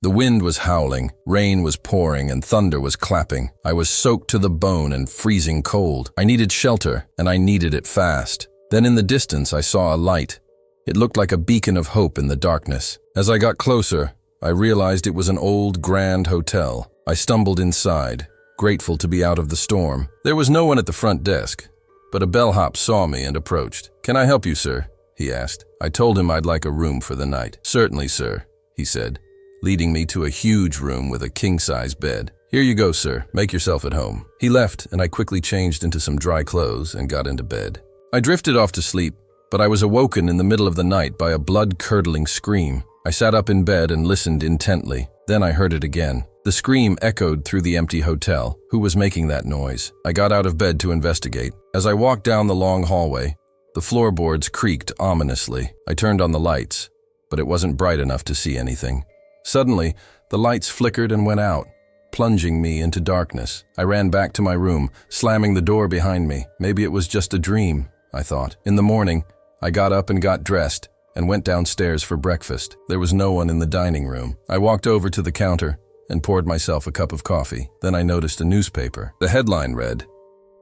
The wind was howling, rain was pouring, and thunder was clapping. I was soaked to the bone and freezing cold. I needed shelter, and I needed it fast. Then in the distance I saw a light. It looked like a beacon of hope in the darkness. As I got closer, I realized it was an old, grand hotel. I stumbled inside, grateful to be out of the storm. There was no one at the front desk, but a bellhop saw me and approached. "Can I help you, sir?" he asked. I told him I'd like a room for the night. "Certainly, sir," he said, leading me to a huge room with a king-size bed. "Here you go, sir. Make yourself at home." He left, and I quickly changed into some dry clothes and got into bed. I drifted off to sleep, but I was awoken in the middle of the night by a blood-curdling scream. I sat up in bed and listened intently. Then I heard it again. The scream echoed through the empty hotel. Who was making that noise? I got out of bed to investigate. As I walked down the long hallway, the floorboards creaked ominously. I turned on the lights, but it wasn't bright enough to see anything. Suddenly, the lights flickered and went out, plunging me into darkness. I ran back to my room, slamming the door behind me. Maybe it was just a dream, I thought. In the morning, I got up and got dressed and went downstairs for breakfast. There was no one in the dining room. I walked over to the counter and poured myself a cup of coffee. Then I noticed a newspaper. The headline read,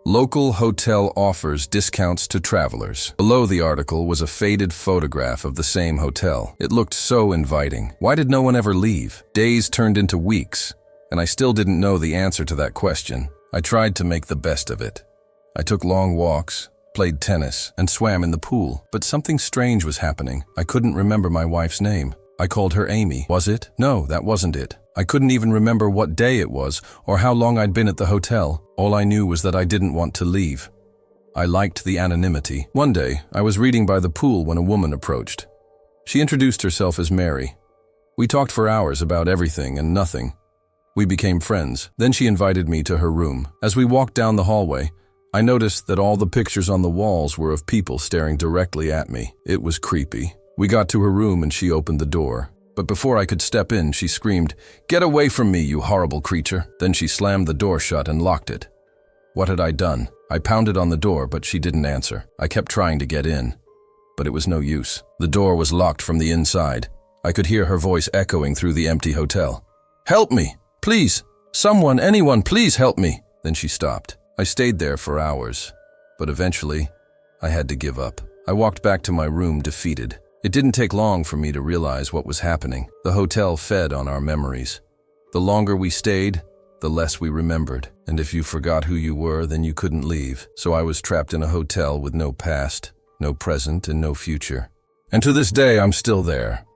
"Local hotel offers discounts to travelers." Below the article was a faded photograph of the same hotel. It looked so inviting. Why did no one ever leave? Days turned into weeks, and I still didn't know the answer to that question. I tried to make the best of it. I took long walks, played tennis, and swam in the pool. But something strange was happening. I couldn't remember my wife's name. I called her Amy. Was it? No, that wasn't it. I couldn't even remember what day it was or how long I'd been at the hotel. All I knew was that I didn't want to leave. I liked the anonymity. One day, I was reading by the pool when a woman approached. She introduced herself as Mary. We talked for hours about everything and nothing. We became friends. Then she invited me to her room. As we walked down the hallway, I noticed that all the pictures on the walls were of people staring directly at me. It was creepy. We got to her room and she opened the door. But before I could step in, she screamed, "Get away from me, you horrible creature." Then she slammed the door shut and locked it. What had I done? I pounded on the door, but she didn't answer. I kept trying to get in, but it was no use. The door was locked from the inside. I could hear her voice echoing through the empty hotel. "Help me! Please! Someone, anyone, please help me!" Then she stopped. I stayed there for hours, but eventually, I had to give up. I walked back to my room defeated. It didn't take long for me to realize what was happening. The hotel fed on our memories. The longer we stayed, the less we remembered. And if you forgot who you were, then you couldn't leave. So I was trapped in a hotel with no past, no present, and no future. And to this day, I'm still there,